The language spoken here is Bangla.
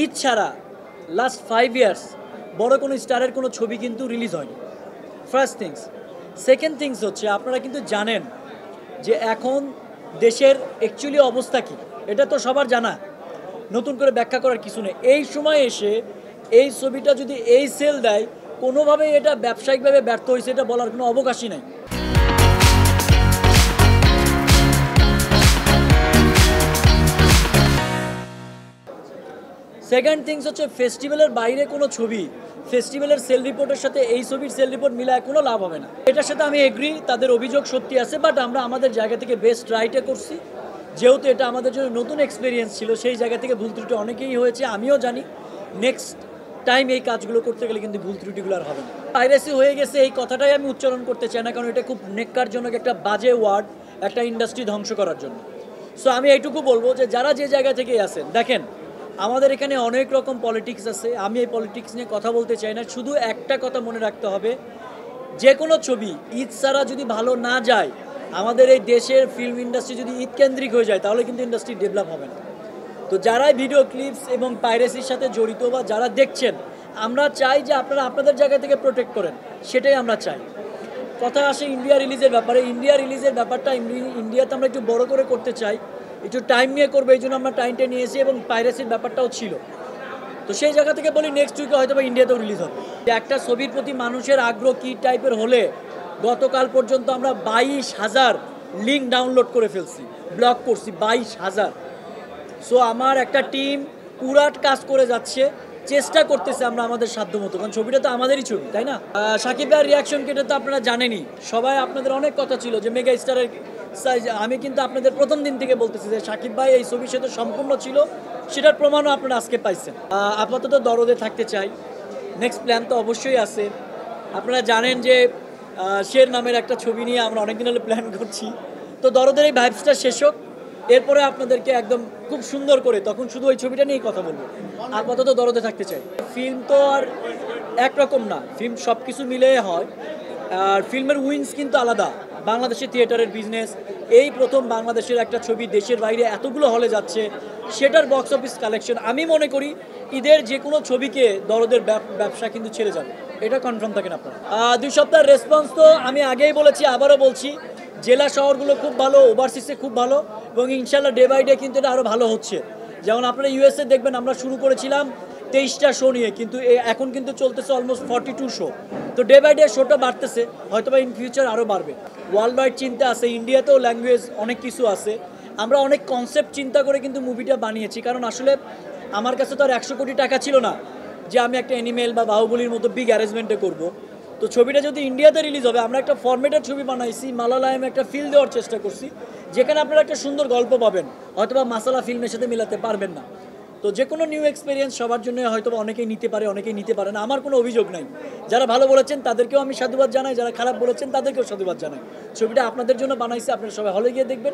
ঈদ ছাড়া লাস্ট 5 ইয়ার্স বড় কোনো স্টারের কোনো ছবি কিন্তু রিলিজ হয়নি। First things. সেকেন্ড থিংস হচ্ছে আপনারা কিন্তু জানেন যে এখন দেশের অ্যাকচুয়ালি অবস্থা কী, এটা তো সবার জানা, নতুন করে ব্যাখ্যা করার কিছু নেই। এই সময় এসে এই ছবিটা যদি এই সেল দেয়, কোনোভাবেই এটা ব্যবসায়িকভাবে ব্যর্থ হয়েছে এটা বলার কোনো অবকাশই নেই। সেকেন্ড থিংস হচ্ছে ফেস্টিভ্যালের বাইরে কোনো ছবি ফেস্টিভ্যালের সেল রিপোর্টের সাথে এই ছবির সেল রিপোর্ট মিলায় কোনো লাভ হবে না। এটার সাথে আমি এগ্রি, তাদের অভিযোগ সত্যি আছে, বাট আমরা আমাদের জায়গা থেকে বেস্ট ট্রাইটা করছি। যেহেতু এটা আমাদের জন্য নতুন এক্সপিরিয়েন্স ছিল, সেই জায়গা থেকে ভুল ত্রুটি অনেকেই হয়েছে, আমিও জানি। নেক্সট টাইম এই কাজগুলো করতে গেলে কিন্তু ভুল ত্রুটিগুলো আর হবে না। পাইরেসি হয়ে গেছে এই কথাটাই আমি উচ্চারণ করতে চাই না, কারণ এটা খুব নেককারজনক একটা বাজে ওয়ার্ড একটা ইন্ডাস্ট্রি ধ্বংস করার জন্য। সো আমি এইটুকু বলবো যে যারা যে জায়গা থেকে আসেন, দেখেন আমাদের এখানে অনেক রকম পলিটিক্স আছে, আমি এই পলিটিক্স নিয়ে কথা বলতে চাই না। শুধু একটা কথা মনে রাখতে হবে, যে কোনো ছবি ঈদ ছাড়া যদি ভালো না যায়, আমাদের এই দেশের ফিল্ম ইন্ডাস্ট্রি যদি ঈদ কেন্দ্রিক হয়ে যায়, তাহলে কিন্তু ইন্ডাস্ট্রি ডেভেলপ হবে না। তো যারাই ভিডিও ক্লিপস এবং পাইরেসির সাথে জড়িত বা যারা দেখছেন, আমরা চাই যে আপনারা আপনাদের জায়গা থেকে প্রোটেক্ট করেন, সেটাই আমরা চাই। কথা আসে ইন্ডিয়া রিলিজের ব্যাপারে। ইন্ডিয়া রিলিজের ব্যাপারটা ইন্ডিয়াতে আমরা একটু বড় করে করতে চাই, একটু টাইম নিয়ে করবো, এই জন্য আমরা টাইমটা নিয়েছি, এবং পাইরেসির ব্যাপারটাও ছিল। তো সেই জায়গা থেকে বলি নেক্সট উইকে হয়তো বা ইন্ডিয়াতেও রিলিজ হবে। একটা ছবির প্রতি মানুষের আগ্রহ কী টাইপের হলে, গতকাল পর্যন্ত আমরা 22,000 লিঙ্ক ডাউনলোড করে ফেলছি, ব্লক করছি 22,000। সো আমার একটা টিম পুরাট কাজ করে যাচ্ছে, চেষ্টা করতেছে আমরা আমাদের সাধ্য মতো, কারণ ছবিটা তো আমাদেরই ছবি, তাই না? সাকিব ভাইয়ের রিয়াকশন কেটে তো আপনারা জানেনই, সবাই আপনাদের অনেক কথা ছিল যে মেগা স্টারের সাইজ। আমি কিন্তু আপনাদের প্রথম দিন থেকে বলতেছি যে সাকিব ভাই এই ছবির সাথে সম্পূর্ণ ছিল, সেটার প্রমাণও আপনারা আজকে পাইছেন। আপাতত দরদে থাকতে চাই, নেক্সট প্ল্যান তো অবশ্যই আছে। আপনারা জানেন যে শের নামের একটা ছবি নিয়ে আমরা অনেকদিন হলে প্ল্যান করছি। তো দরদের এই ভাইবসটা শেষ হোক, এরপরে আপনাদেরকে একদম খুব সুন্দর করে তখন শুধু ওই ছবিটা নিয়েই কথা বলবো। আপাতত দরদে থাকতে চাই। ফিল্ম তো আর একরকম না, ফিল্ম সব কিছু মিলে হয়, আর ফিল্মের উইন্স কিন্তু আলাদা। বাংলাদেশের থিয়েটারের বিজনেস, এই প্রথম বাংলাদেশের একটা ছবি দেশের বাইরে এতগুলো হলে যাচ্ছে, সেটার বক্স অফিস কালেকশন, আমি মনে করি ঈদের যে কোনো ছবিকে দরদের ব্যবসা কিন্তু ছেড়ে যাবে, এটা কনফার্ম থাকেন আপনারা। 2 সপ্তাহের রেসপন্স তো আমি আগেই বলেছি, আবারও বলছি, জেলা শহরগুলো খুব ভালো, ওভারসিসে খুব ভালো, এবং ইনশাল্লাহ ডে বাই ডে কিন্তু এটা আরও ভালো হচ্ছে। যেমন আপনারা ইউএসএ দেখবেন, আমরা শুরু করেছিলাম 23টা শো নিয়ে, কিন্তু এখন কিন্তু চলতেছে অলমোস্ট 42 শো। তো ডে বাই ডে শোটা বাড়তেছে, হয়তো বা ইন ফিউচার আরও বাড়বে। ওয়ার্ল্ড ওয়াইড চিন্তা আছে, ইন্ডিয়াতেও ল্যাঙ্গুয়েজ অনেক কিছু আছে। আমরা অনেক কনসেপ্ট চিন্তা করে কিন্তু মুভিটা বানিয়েছি, কারণ আসলে আমার কাছে তো আর 100 কোটি টাকা ছিল না যে আমি একটা অ্যানিমেল বা বাহুবলীর মতো বিগ অ্যারেঞ্জমেন্টে করব। তো ছবিটা যদি ইন্ডিয়াতে রিলিজ হবে, আমরা একটা ফরম্যাটের ছবি বানাইছি, মালালায়ামে একটা ফিল দেওয়ার চেষ্টা করছি, যেখানে আপনারা একটা সুন্দর গল্প পাবেন, হয়তোবা মাসালা ফিল্মের সাথে মেলাতে পারবেন না। তো যে কোনো নিউ এক্সপিরিয়েন্স সবার জন্য হয়তো অনেকেই নিতে পারে, অনেকেই নিতে পারে না, আমার কোনো অভিযোগ নাই। যারা ভালো বলেছেন তাদেরকেও আমি সাধুবাদ জানাই, যারা খারাপ বলেছেন তাদেরকেও সাধুবাদ জানাই। ছবিটা আপনাদের জন্য বানাইছি, আপনারা সবাই হলে গিয়ে দেখবেন।